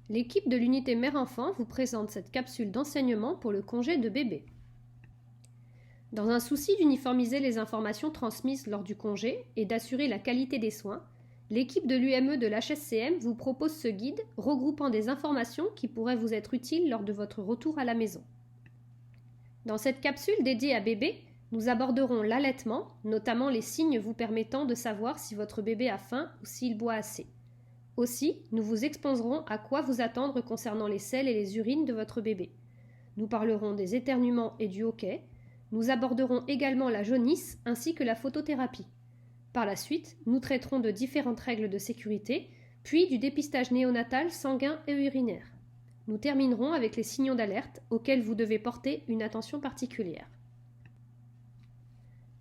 L'équipe de l'unité mère-enfant vous présente cette capsule d'enseignement pour le congé de bébé. Dans un souci d'uniformiser les informations transmises lors du congé et d'assurer la qualité des soins, l'équipe de l'UME de l'HSCM vous propose ce guide regroupant des informations qui pourraient vous être utiles lors de votre retour à la maison. Dans cette capsule dédiée à bébé, nous aborderons l'allaitement, notamment les signes vous permettant de savoir si votre bébé a faim ou s'il boit assez. Aussi, nous vous exposerons à quoi vous attendre concernant les selles et les urines de votre bébé. Nous parlerons des éternuements et du hoquet. Nous aborderons également la jaunisse ainsi que la photothérapie. Par la suite, nous traiterons de différentes règles de sécurité, puis du dépistage néonatal sanguin et urinaire. Nous terminerons avec les signaux d'alerte auxquels vous devez porter une attention particulière.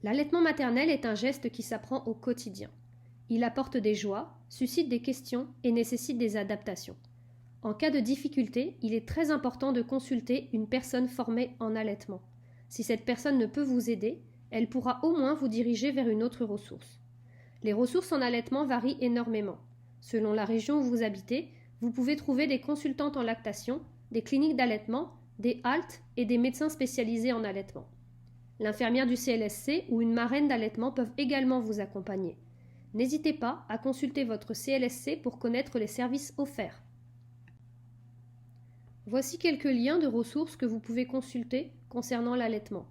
L'allaitement maternel est un geste qui s'apprend au quotidien. Il apporte des joies, suscite des questions et nécessite des adaptations. En cas de difficulté, il est très important de consulter une personne formée en allaitement. Si cette personne ne peut vous aider, elle pourra au moins vous diriger vers une autre ressource. Les ressources en allaitement varient énormément. Selon la région où vous habitez, vous pouvez trouver des consultantes en lactation, des cliniques d'allaitement, des haltes et des médecins spécialisés en allaitement. L'infirmière du CLSC ou une marraine d'allaitement peuvent également vous accompagner. N'hésitez pas à consulter votre CLSC pour connaître les services offerts. Voici quelques liens de ressources que vous pouvez consulter concernant l'allaitement,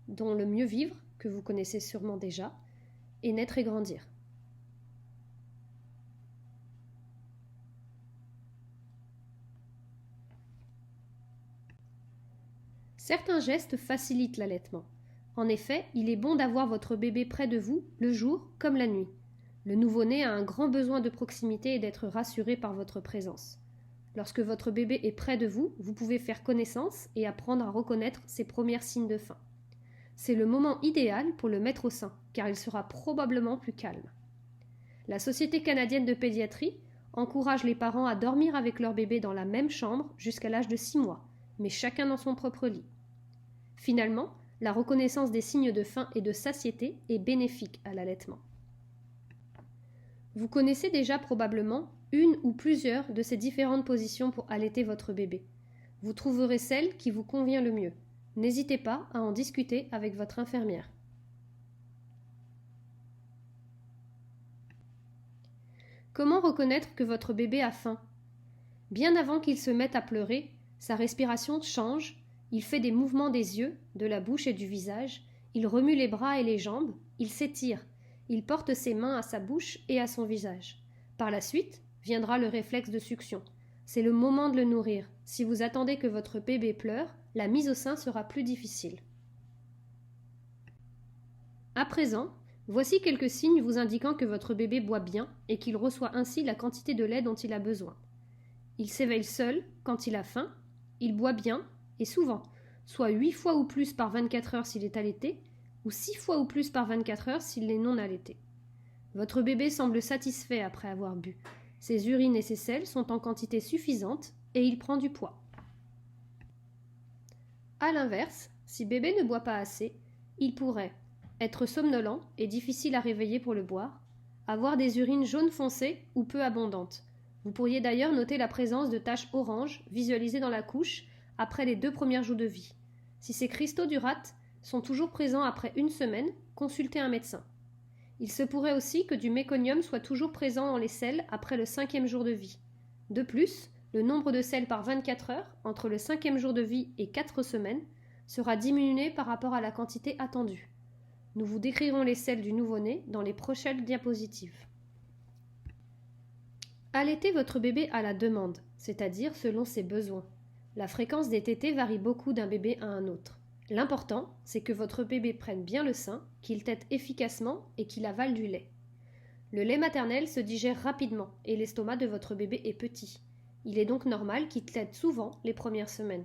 dont le mieux vivre, que vous connaissez sûrement déjà, et naître et grandir. Certains gestes facilitent l'allaitement. En effet, il est bon d'avoir votre bébé près de vous, le jour comme la nuit. Le nouveau-né a un grand besoin de proximité et d'être rassuré par votre présence. Lorsque votre bébé est près de vous, vous pouvez faire connaissance et apprendre à reconnaître ses premiers signes de faim. C'est le moment idéal pour le mettre au sein, car il sera probablement plus calme. La Société canadienne de pédiatrie encourage les parents à dormir avec leur bébé dans la même chambre jusqu'à l'âge de 6 mois, mais chacun dans son propre lit. Finalement, la reconnaissance des signes de faim et de satiété est bénéfique à l'allaitement. Vous connaissez déjà probablement une ou plusieurs de ces différentes positions pour allaiter votre bébé. Vous trouverez celle qui vous convient le mieux. N'hésitez pas à en discuter avec votre infirmière. Comment reconnaître que votre bébé a faim? Bien avant qu'il se mette à pleurer, sa respiration change, il fait des mouvements des yeux, de la bouche et du visage, il remue les bras et les jambes, il s'étire, il porte ses mains à sa bouche et à son visage. Par la suite, viendra le réflexe de succion. C'est le moment de le nourrir. Si vous attendez que votre bébé pleure, la mise au sein sera plus difficile. À présent, voici quelques signes vous indiquant que votre bébé boit bien et qu'il reçoit ainsi la quantité de lait dont il a besoin. Il s'éveille seul quand il a faim, il boit bien et souvent, soit 8 fois ou plus par 24 heures s'il est allaité, ou 6 fois ou plus par 24 heures s'il est non allaité. Votre bébé semble satisfait après avoir bu. Ses urines et ses selles sont en quantité suffisante et il prend du poids. A l'inverse, si bébé ne boit pas assez, il pourrait être somnolent et difficile à réveiller pour le boire, avoir des urines jaune foncé ou peu abondantes. Vous pourriez d'ailleurs noter la présence de taches oranges visualisées dans la couche après les 2 premiers jours de vie. Si ces cristaux d'urate sont toujours présents après 1 semaine, consultez un médecin. Il se pourrait aussi que du méconium soit toujours présent dans les selles après le 5e jour de vie. De plus, le nombre de selles par 24 heures, entre le 5e jour de vie et 4 semaines, sera diminué par rapport à la quantité attendue. Nous vous décrirons les selles du nouveau-né dans les prochaines diapositives. Allaitez votre bébé à la demande, c'est-à-dire selon ses besoins. La fréquence des tétées varie beaucoup d'un bébé à un autre. L'important, c'est que votre bébé prenne bien le sein, qu'il tète efficacement et qu'il avale du lait. Le lait maternel se digère rapidement et l'estomac de votre bébé est petit. Il est donc normal qu'il tète souvent les premières semaines.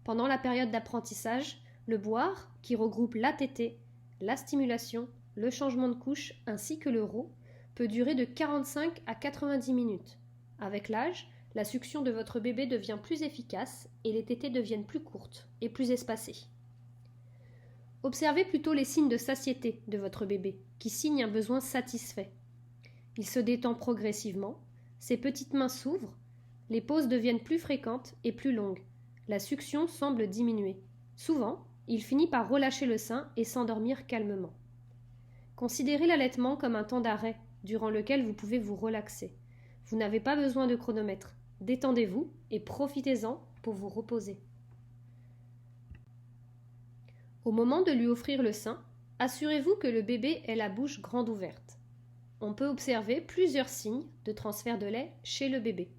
Pendant la période d'apprentissage, le boire, qui regroupe la tétée, la stimulation, le changement de couche ainsi que le rot, peut durer de 45 à 90 minutes. Avec l'âge, la succion de votre bébé devient plus efficace et les tétées deviennent plus courtes et plus espacées. Observez plutôt les signes de satiété de votre bébé, qui signent un besoin satisfait. Il se détend progressivement, ses petites mains s'ouvrent, Les pauses deviennent plus fréquentes et plus longues. La succion semble diminuer. Souvent, il finit par relâcher le sein et s'endormir calmement. Considérez l'allaitement comme un temps d'arrêt durant lequel vous pouvez vous relaxer. Vous n'avez pas besoin de chronomètre. Détendez-vous et profitez-en pour vous reposer. Au moment de lui offrir le sein, assurez-vous que le bébé ait la bouche grande ouverte. On peut observer plusieurs signes de transfert de lait chez le bébé.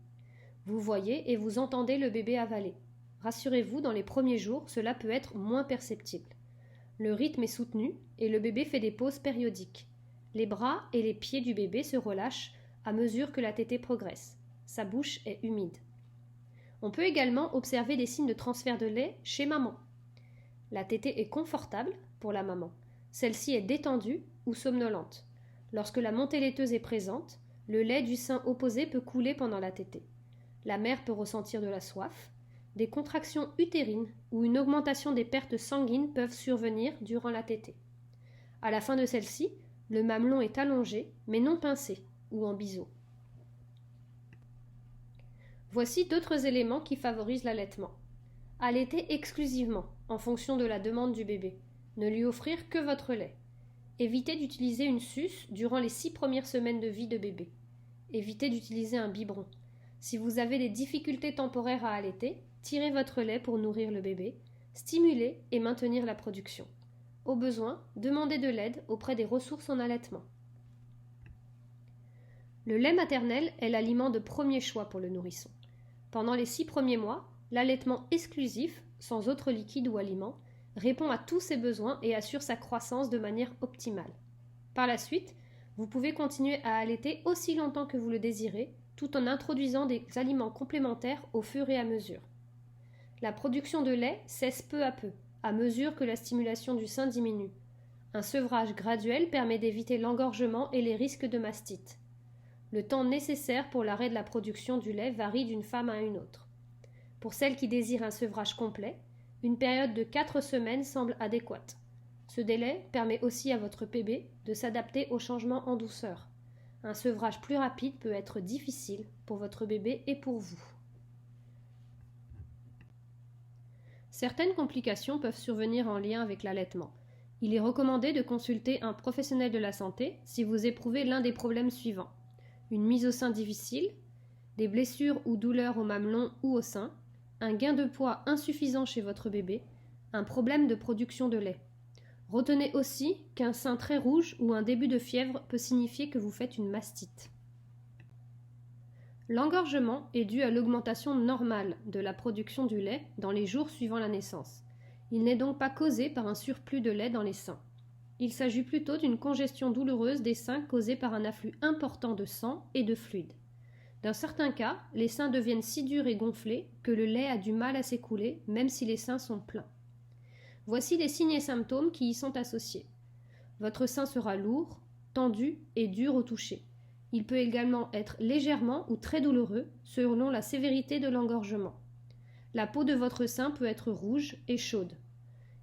Vous voyez et vous entendez le bébé avaler. Rassurez-vous, dans les premiers jours, cela peut être moins perceptible. Le rythme est soutenu et le bébé fait des pauses périodiques. Les bras et les pieds du bébé se relâchent à mesure que la tétée progresse. Sa bouche est humide. On peut également observer des signes de transfert de lait chez maman. La tétée est confortable pour la maman. Celle-ci est détendue ou somnolente. Lorsque la montée laiteuse est présente, le lait du sein opposé peut couler pendant la tétée. La mère peut ressentir de la soif. Des contractions utérines ou une augmentation des pertes sanguines peuvent survenir durant la tétée. À la fin de celle-ci, le mamelon est allongé, mais non pincé ou en biseau. Voici d'autres éléments qui favorisent l'allaitement. Allaiter exclusivement, en fonction de la demande du bébé. Ne lui offrir que votre lait. Évitez d'utiliser une suce durant les 6 premières semaines de vie de bébé. Évitez d'utiliser un biberon. Si vous avez des difficultés temporaires à allaiter, tirez votre lait pour nourrir le bébé, stimulez et maintenir la production. Au besoin, demandez de l'aide auprès des ressources en allaitement. Le lait maternel est l'aliment de premier choix pour le nourrisson. Pendant les 6 premiers mois, l'allaitement exclusif, sans autre liquide ou aliment, répond à tous ses besoins et assure sa croissance de manière optimale. Par la suite, vous pouvez continuer à allaiter aussi longtemps que vous le désirez, tout en introduisant des aliments complémentaires au fur et à mesure. La production de lait cesse peu à peu, à mesure que la stimulation du sein diminue. Un sevrage graduel permet d'éviter l'engorgement et les risques de mastite. Le temps nécessaire pour l'arrêt de la production du lait varie d'une femme à une autre. Pour celles qui désirent un sevrage complet, une période de 4 semaines semble adéquate. Ce délai permet aussi à votre bébé de s'adapter aux changements en douceur. Un sevrage plus rapide peut être difficile pour votre bébé et pour vous. Certaines complications peuvent survenir en lien avec l'allaitement. Il est recommandé de consulter un professionnel de la santé si vous éprouvez l'un des problèmes suivants: une mise au sein difficile, des blessures ou douleurs au mamelon ou au sein, un gain de poids insuffisant chez votre bébé, un problème de production de lait. Retenez aussi qu'un sein très rouge ou un début de fièvre peut signifier que vous faites une mastite. L'engorgement est dû à l'augmentation normale de la production du lait dans les jours suivant la naissance. Il n'est donc pas causé par un surplus de lait dans les seins. Il s'agit plutôt d'une congestion douloureuse des seins causée par un afflux important de sang et de fluide. Dans certains cas, les seins deviennent si durs et gonflés que le lait a du mal à s'écouler, même si les seins sont pleins. Voici les signes et symptômes qui y sont associés. Votre sein sera lourd, tendu et dur au toucher. Il peut également être légèrement ou très douloureux selon la sévérité de l'engorgement. La peau de votre sein peut être rouge et chaude.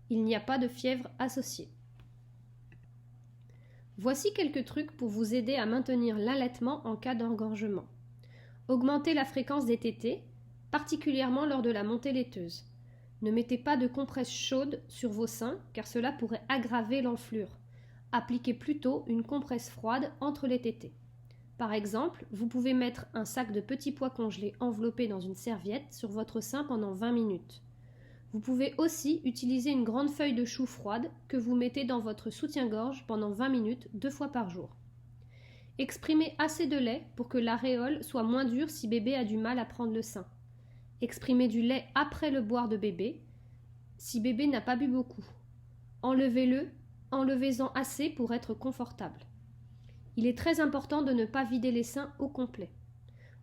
Il n'y a pas de fièvre associée. Voici quelques trucs pour vous aider à maintenir l'allaitement en cas d'engorgement. Augmentez la fréquence des tétées, particulièrement lors de la montée laiteuse. Ne mettez pas de compresse chaude sur vos seins car cela pourrait aggraver l'enflure. Appliquez plutôt une compresse froide entre les tétées. Par exemple, vous pouvez mettre un sac de petits pois congelés enveloppé dans une serviette sur votre sein pendant 20 minutes. Vous pouvez aussi utiliser une grande feuille de chou froide que vous mettez dans votre soutien-gorge pendant 20 minutes 2 fois par jour. Exprimez assez de lait pour que l'aréole soit moins dure si bébé a du mal à prendre le sein. Exprimez du lait après le boire de bébé si bébé n'a pas bu beaucoup. Enlevez-en assez pour être confortable. Il est très important de ne pas vider les seins au complet.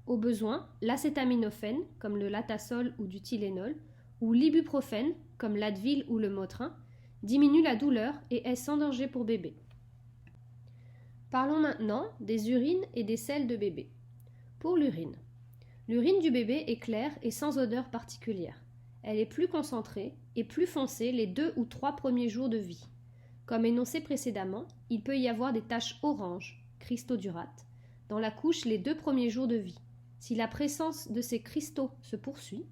Au besoin, l'acétaminophène, comme le Latasol ou du Tylenol, ou l'ibuprofène, comme l'Advil ou le Motrin, diminue la douleur et est sans danger pour bébé. Parlons maintenant des urines et des selles de bébé. Pour l'urine. L'urine du bébé est claire et sans odeur particulière. Elle est plus concentrée et plus foncée les 2 ou 3 premiers jours de vie. Comme énoncé précédemment, il peut y avoir des taches oranges, cristaux d'urate, dans la couche les 2 premiers jours de vie. Si la présence de ces cristaux se poursuit,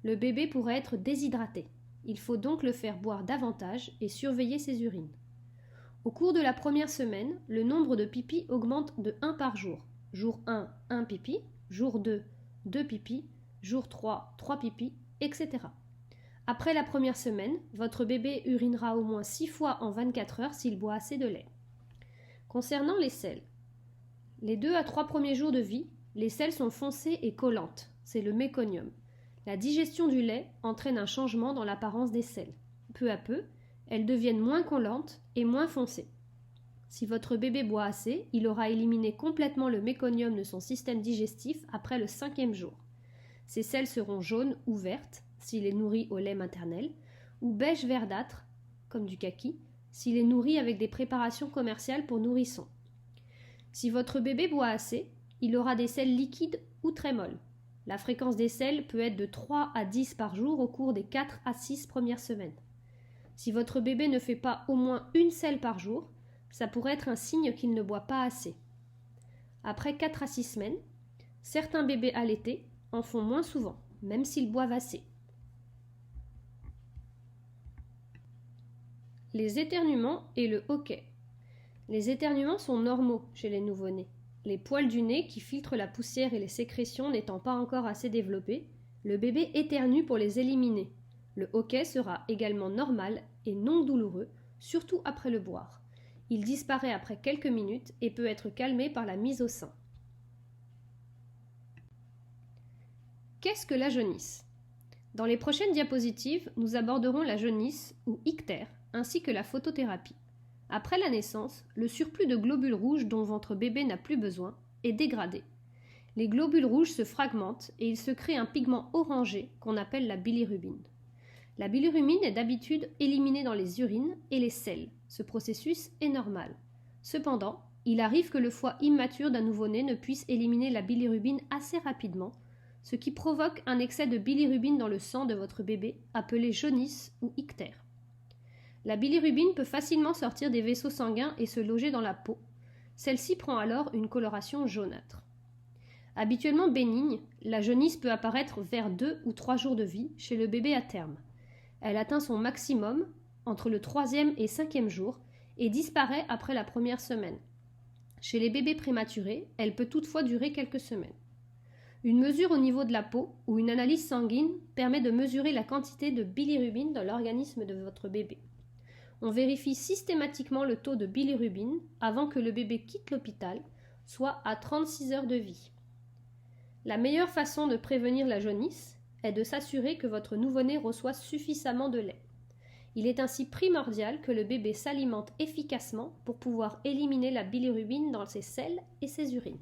le bébé pourrait être déshydraté. Il faut donc le faire boire davantage et surveiller ses urines. Au cours de la première semaine, le nombre de pipis augmente de 1 par jour. Jour 1, 1 pipi. Jour 2, 2 pipis. Jour 3, 3 pipis, etc. Après la première semaine, votre bébé urinera au moins 6 fois en 24 heures s'il boit assez de lait. Concernant les selles, les 2 à 3 premiers jours de vie, les selles sont foncées et collantes. C'est le méconium. La digestion du lait entraîne un changement dans l'apparence des selles. Peu à peu, elles deviennent moins collantes et moins foncées. Si votre bébé boit assez, il aura éliminé complètement le méconium de son système digestif après le 5e jour. Ces selles seront jaunes ou vertes s'il est nourri au lait maternel, ou beige verdâtre, comme du kaki, s'il est nourri avec des préparations commerciales pour nourrissons. Si votre bébé boit assez, il aura des selles liquides ou très molles. La fréquence des selles peut être de 3 à 10 par jour au cours des 4 à 6 premières semaines. Si votre bébé ne fait pas au moins une selle par jour, ça pourrait être un signe qu'il ne boit pas assez. Après 4 à 6 semaines, certains bébés allaités en font moins souvent, même s'ils boivent assez. Les éternuements et le hoquet. Les éternuements sont normaux chez les nouveau-nés. Les poils du nez qui filtrent la poussière et les sécrétions n'étant pas encore assez développés, le bébé éternue pour les éliminer. Le hoquet sera également normal et non douloureux, surtout après le boire. Il disparaît après quelques minutes et peut être calmé par la mise au sein. Qu'est-ce que la jaunisse ? Dans les prochaines diapositives, nous aborderons la jaunisse ou ictère, ainsi que la photothérapie. Après la naissance, le surplus de globules rouges dont votre bébé n'a plus besoin est dégradé. Les globules rouges se fragmentent et il se crée un pigment orangé qu'on appelle la bilirubine. La bilirubine est d'habitude éliminée dans les urines et les selles. Ce processus est normal. Cependant, il arrive que le foie immature d'un nouveau-né ne puisse éliminer la bilirubine assez rapidement, ce qui provoque un excès de bilirubine dans le sang de votre bébé, appelé jaunisse ou ictère. La bilirubine peut facilement sortir des vaisseaux sanguins et se loger dans la peau. Celle-ci prend alors une coloration jaunâtre. Habituellement bénigne, la jaunisse peut apparaître vers 2 ou 3 jours de vie chez le bébé à terme. Elle atteint son maximum entre le 3e et 5e jour et disparaît après la première semaine. Chez les bébés prématurés, elle peut toutefois durer quelques semaines. Une mesure au niveau de la peau ou une analyse sanguine permet de mesurer la quantité de bilirubine dans l'organisme de votre bébé. On vérifie systématiquement le taux de bilirubine avant que le bébé quitte l'hôpital, soit à 36 heures de vie. La meilleure façon de prévenir la jaunisse est de s'assurer que votre nouveau-né reçoit suffisamment de lait. Il est ainsi primordial que le bébé s'alimente efficacement pour pouvoir éliminer la bilirubine dans ses selles et ses urines.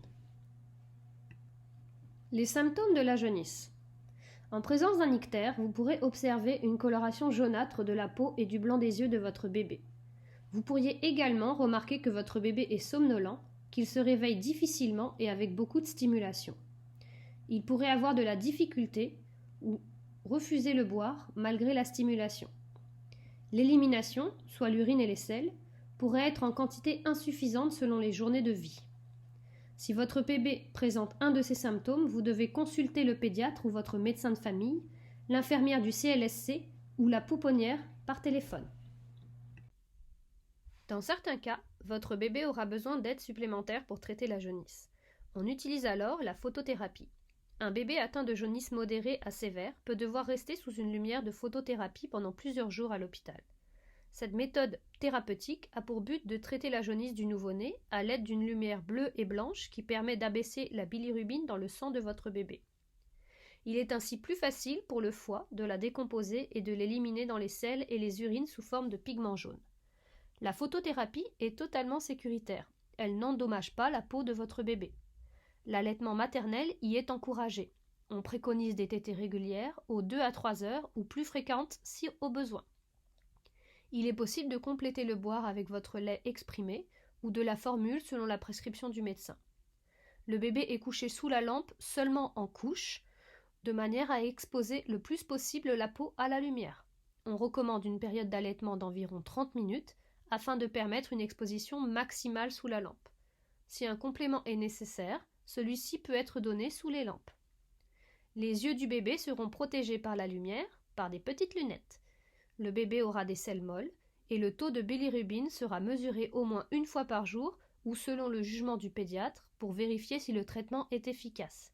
Les symptômes de la jaunisse. En présence d'un ictère, vous pourrez observer une coloration jaunâtre de la peau et du blanc des yeux de votre bébé. Vous pourriez également remarquer que votre bébé est somnolent, qu'il se réveille difficilement et avec beaucoup de stimulation. Il pourrait avoir de la difficulté ou refuser le boire malgré la stimulation. L'élimination, soit l'urine et les selles, pourrait être en quantité insuffisante selon les journées de vie. Si votre bébé présente un de ces symptômes, vous devez consulter le pédiatre ou votre médecin de famille, l'infirmière du CLSC ou la pouponnière par téléphone. Dans certains cas, votre bébé aura besoin d'aide supplémentaire pour traiter la jaunisse. On utilise alors la photothérapie. Un bébé atteint de jaunisse modérée à sévère peut devoir rester sous une lumière de photothérapie pendant plusieurs jours à l'hôpital. Cette méthode thérapeutique a pour but de traiter la jaunisse du nouveau-né à l'aide d'une lumière bleue et blanche qui permet d'abaisser la bilirubine dans le sang de votre bébé. Il est ainsi plus facile pour le foie de la décomposer et de l'éliminer dans les selles et les urines sous forme de pigments jaunes. La photothérapie est totalement sécuritaire. Elle n'endommage pas la peau de votre bébé. L'allaitement maternel y est encouragé. On préconise des tétées régulières aux 2 à 3 heures ou plus fréquentes si au besoin. Il est possible de compléter le boire avec votre lait exprimé ou de la formule selon la prescription du médecin. Le bébé est couché sous la lampe seulement en couche, de manière à exposer le plus possible la peau à la lumière. On recommande une période d'allaitement d'environ 30 minutes afin de permettre une exposition maximale sous la lampe. Si un complément est nécessaire, celui-ci peut être donné sous les lampes. Les yeux du bébé seront protégés par la lumière, par des petites lunettes. Le bébé aura des selles molles et le taux de bilirubine sera mesuré au moins une fois par jour ou selon le jugement du pédiatre pour vérifier si le traitement est efficace.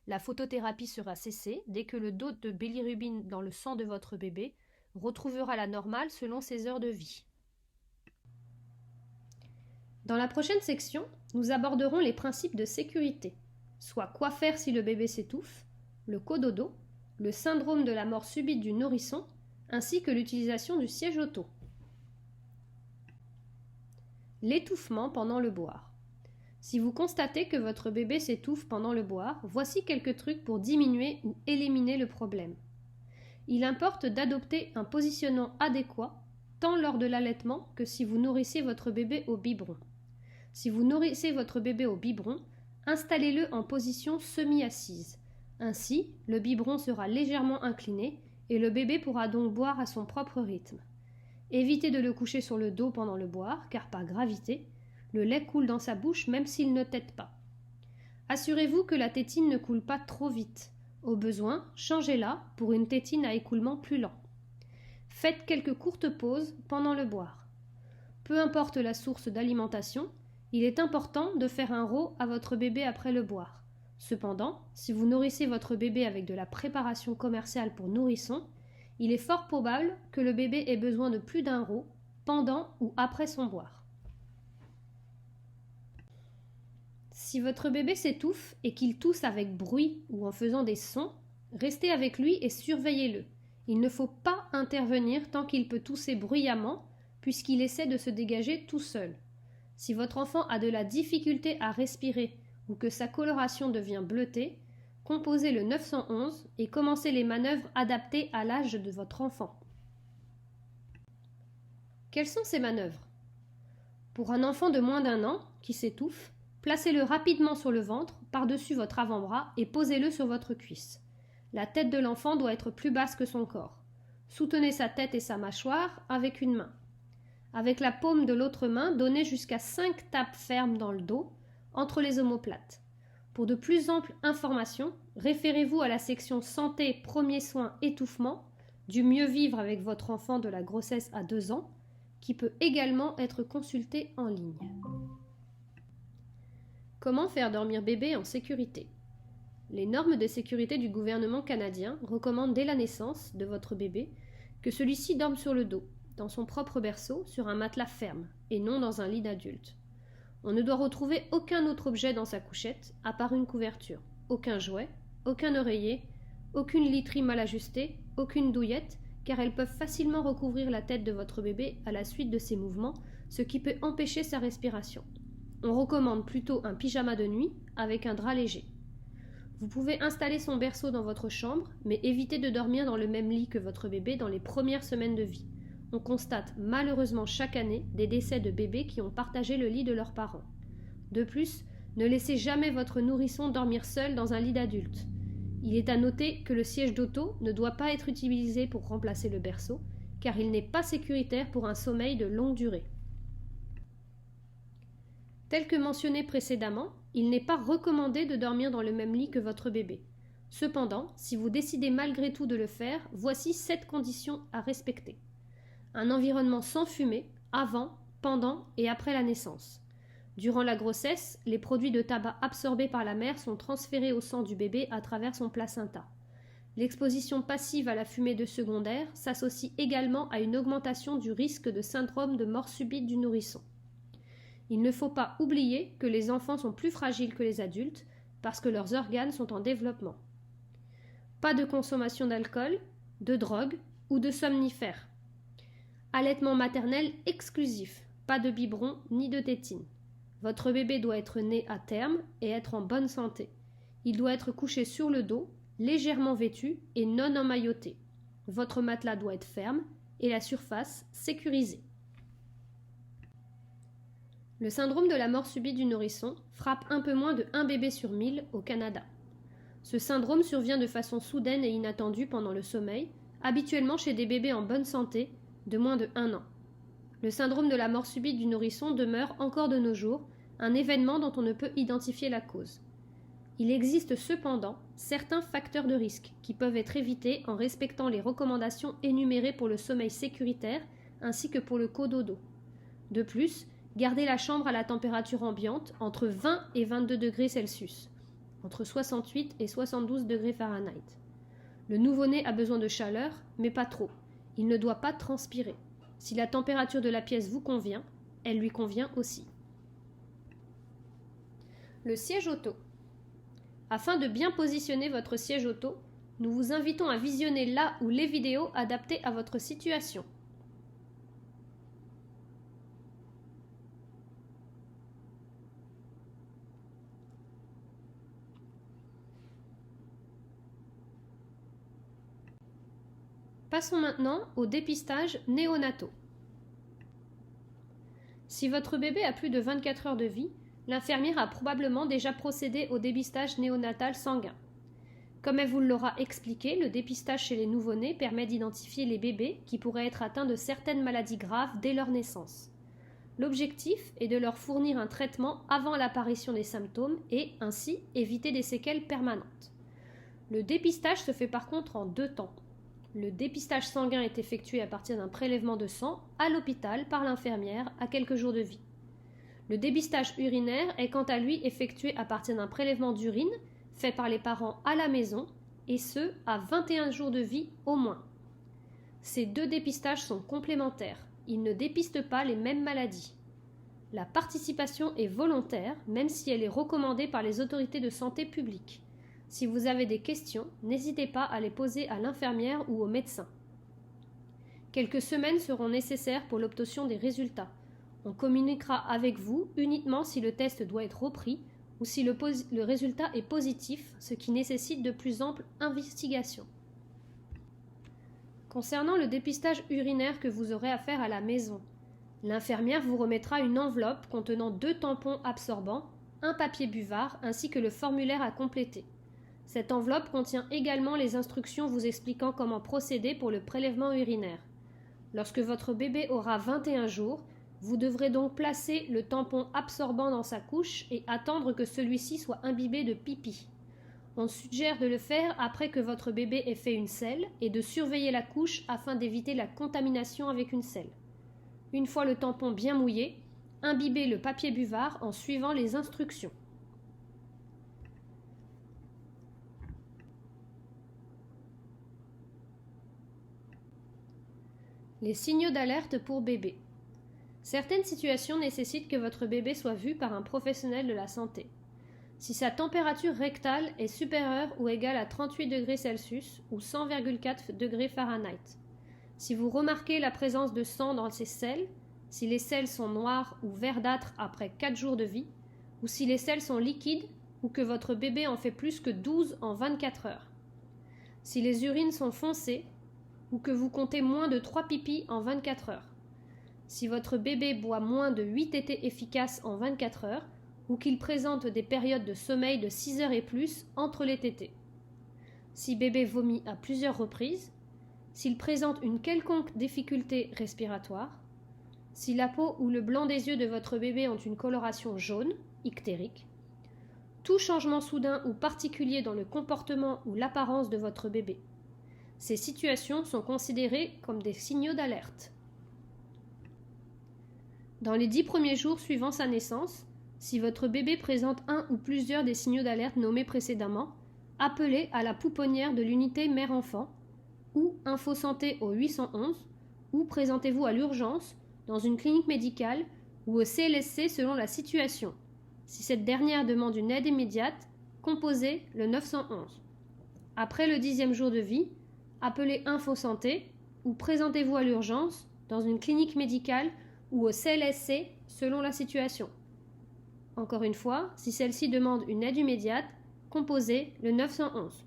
La photothérapie sera cessée dès que le taux de bilirubine dans le sang de votre bébé retrouvera la normale selon ses heures de vie. Dans la prochaine section, nous aborderons les principes de sécurité, soit quoi faire si le bébé s'étouffe, le cododo, le syndrome de la mort subite du nourrisson, ainsi que l'utilisation du siège auto. L'étouffement pendant le boire. Si vous constatez que votre bébé s'étouffe pendant le boire, voici quelques trucs pour diminuer ou éliminer le problème. Il importe d'adopter un positionnement adéquat, tant lors de l'allaitement que si vous nourrissez votre bébé au biberon. Si vous nourrissez votre bébé au biberon, installez-le en position semi-assise. Ainsi, le biberon sera légèrement incliné et le bébé pourra donc boire à son propre rythme. Évitez de le coucher sur le dos pendant le boire, car par gravité, le lait coule dans sa bouche même s'il ne tète pas. Assurez-vous que la tétine ne coule pas trop vite. Au besoin, changez-la pour une tétine à écoulement plus lent. Faites quelques courtes pauses pendant le boire. Peu importe la source d'alimentation, il est important de faire un rot à votre bébé après le boire. Cependant, si vous nourrissez votre bébé avec de la préparation commerciale pour nourrissons, il est fort probable que le bébé ait besoin de plus d'un rot pendant ou après son boire. Si votre bébé s'étouffe et qu'il tousse avec bruit ou en faisant des sons, restez avec lui et surveillez-le. Il ne faut pas intervenir tant qu'il peut tousser bruyamment, puisqu'il essaie de se dégager tout seul. Si votre enfant a de la difficulté à respirer ou que sa coloration devient bleutée, composez le 911 et commencez les manœuvres adaptées à l'âge de votre enfant. Quelles sont ces manœuvres? Pour un enfant de moins d'1 an qui s'étouffe, placez-le rapidement sur le ventre, par-dessus votre avant-bras et posez-le sur votre cuisse. La tête de l'enfant doit être plus basse que son corps. Soutenez sa tête et sa mâchoire avec une main. Avec la paume de l'autre main, donnez jusqu'à 5 tapes fermes dans le dos, entre les omoplates. Pour de plus amples informations, référez-vous à la section Santé, premiers soins, étouffement du Mieux vivre avec votre enfant de la grossesse à 2 ans, qui peut également être consulté en ligne. Comment faire dormir bébé en sécurité? Les normes de sécurité du gouvernement canadien recommandent dès la naissance de votre bébé que celui-ci dorme sur le dos, dans son propre berceau, sur un matelas ferme, et non dans un lit d'adulte. On ne doit retrouver aucun autre objet dans sa couchette, à part une couverture. Aucun jouet, aucun oreiller, aucune literie mal ajustée, aucune douillette, car elles peuvent facilement recouvrir la tête de votre bébé à la suite de ses mouvements, ce qui peut empêcher sa respiration. On recommande plutôt un pyjama de nuit avec un drap léger. Vous pouvez installer son berceau dans votre chambre, mais évitez de dormir dans le même lit que votre bébé dans les premières semaines de vie. On constate malheureusement chaque année des décès de bébés qui ont partagé le lit de leurs parents. De plus, ne laissez jamais votre nourrisson dormir seul dans un lit d'adulte. Il est à noter que le siège d'auto ne doit pas être utilisé pour remplacer le berceau, car il n'est pas sécuritaire pour un sommeil de longue durée. Tel que mentionné précédemment, il n'est pas recommandé de dormir dans le même lit que votre bébé. Cependant, si vous décidez malgré tout de le faire, voici 7 conditions à respecter. Un environnement sans fumée, avant, pendant et après la naissance. Durant la grossesse, les produits de tabac absorbés par la mère sont transférés au sang du bébé à travers son placenta. L'exposition passive à la fumée de secondaire s'associe également à une augmentation du risque de syndrome de mort subite du nourrisson. Il ne faut pas oublier que les enfants sont plus fragiles que les adultes parce que leurs organes sont en développement. Pas de consommation d'alcool, de drogue ou de somnifères. Allaitement maternel exclusif, pas de biberon ni de tétine. Votre bébé doit être né à terme et être en bonne santé. Il doit être couché sur le dos, légèrement vêtu et non emmailloté. Votre matelas doit être ferme et la surface sécurisée. Le syndrome de la mort subite du nourrisson frappe un peu moins de 1 bébé sur 1000 au Canada. Ce syndrome survient de façon soudaine et inattendue pendant le sommeil, habituellement chez des bébés en bonne santé de moins de 1 an. Le syndrome de la mort subite du nourrisson demeure encore de nos jours un événement dont on ne peut identifier la cause. Il existe cependant certains facteurs de risque qui peuvent être évités en respectant les recommandations énumérées pour le sommeil sécuritaire ainsi que pour le cododo. De plus, gardez la chambre à la température ambiante entre 20 et 22 degrés Celsius, entre 68 et 72 degrés Fahrenheit. Le nouveau-né a besoin de chaleur, mais pas trop. Il ne doit pas transpirer. Si la température de la pièce vous convient, elle lui convient aussi. Le siège auto. Afin de bien positionner votre siège auto, nous vous invitons à visionner la ou les vidéos adaptées à votre situation. Passons maintenant au dépistage néonatal. Si votre bébé a plus de 24 heures de vie, l'infirmière a probablement déjà procédé au dépistage néonatal sanguin. Comme elle vous l'aura expliqué, le dépistage chez les nouveau-nés permet d'identifier les bébés qui pourraient être atteints de certaines maladies graves dès leur naissance. L'objectif est de leur fournir un traitement avant l'apparition des symptômes et, ainsi, éviter des séquelles permanentes. Le dépistage se fait par contre en 2 temps. Le dépistage sanguin est effectué à partir d'un prélèvement de sang à l'hôpital par l'infirmière à quelques jours de vie. Le dépistage urinaire est quant à lui effectué à partir d'un prélèvement d'urine fait par les parents à la maison, et ce, à 21 jours de vie au moins. Ces 2 dépistages sont complémentaires, ils ne dépistent pas les mêmes maladies. La participation est volontaire, même si elle est recommandée par les autorités de santé publique. Si vous avez des questions, n'hésitez pas à les poser à l'infirmière ou au médecin. Quelques semaines seront nécessaires pour l'obtention des résultats. On communiquera avec vous uniquement si le test doit être repris ou si le résultat est positif, ce qui nécessite de plus amples investigations. Concernant le dépistage urinaire que vous aurez à faire à la maison, l'infirmière vous remettra une enveloppe contenant 2 tampons absorbants, un papier buvard ainsi que le formulaire à compléter. Cette enveloppe contient également les instructions vous expliquant comment procéder pour le prélèvement urinaire. Lorsque votre bébé aura 21 jours, vous devrez donc placer le tampon absorbant dans sa couche et attendre que celui-ci soit imbibé de pipi. On suggère de le faire après que votre bébé ait fait une selle et de surveiller la couche afin d'éviter la contamination avec une selle. Une fois le tampon bien mouillé, imbibez le papier buvard en suivant les instructions. Les signaux d'alerte pour bébé. Certaines situations nécessitent que votre bébé soit vu par un professionnel de la santé. Si sa température rectale est supérieure ou égale à 38 degrés Celsius ou 100,4 degrés Fahrenheit. Si vous remarquez la présence de sang dans ses selles, si les selles sont noires ou verdâtres après 4 jours de vie, ou si les selles sont liquides ou que votre bébé en fait plus que 12 en 24 heures. Si les urines sont foncées, ou que vous comptez moins de 3 pipis en 24 heures. Si votre bébé boit moins de 8 tétés efficaces en 24 heures, ou qu'il présente des périodes de sommeil de 6 heures et plus entre les tétés. Si bébé vomit à plusieurs reprises, s'il présente une quelconque difficulté respiratoire, si la peau ou le blanc des yeux de votre bébé ont une coloration jaune, ictérique, tout changement soudain ou particulier dans le comportement ou l'apparence de votre bébé. Ces situations sont considérées comme des signaux d'alerte. Dans les 10 premiers jours suivant sa naissance, si votre bébé présente un ou plusieurs des signaux d'alerte nommés précédemment, appelez à la pouponnière de l'unité mère-enfant ou Info Santé au 811 ou présentez-vous à l'urgence dans une clinique médicale ou au CLSC selon la situation. Si cette dernière demande une aide immédiate, composez le 911. Après le 10e jour de vie, appelez Info Santé ou présentez-vous à l'urgence dans une clinique médicale ou au CLSC selon la situation. Encore une fois, si celle-ci demande une aide immédiate, composez le 911.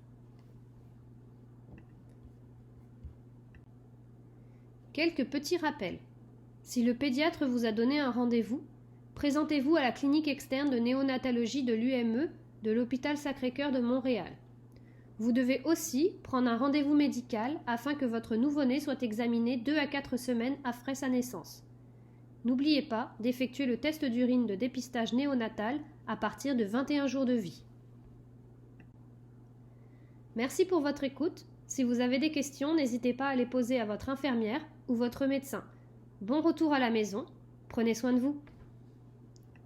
Quelques petits rappels. Si le pédiatre vous a donné un rendez-vous, présentez-vous à la clinique externe de néonatologie de l'UME de l'hôpital Sacré-Cœur de Montréal. Vous devez aussi prendre un rendez-vous médical afin que votre nouveau-né soit examiné 2 à 4 semaines après sa naissance. N'oubliez pas d'effectuer le test d'urine de dépistage néonatal à partir de 21 jours de vie. Merci pour votre écoute. Si vous avez des questions, n'hésitez pas à les poser à votre infirmière ou votre médecin. Bon retour à la maison. Prenez soin de vous.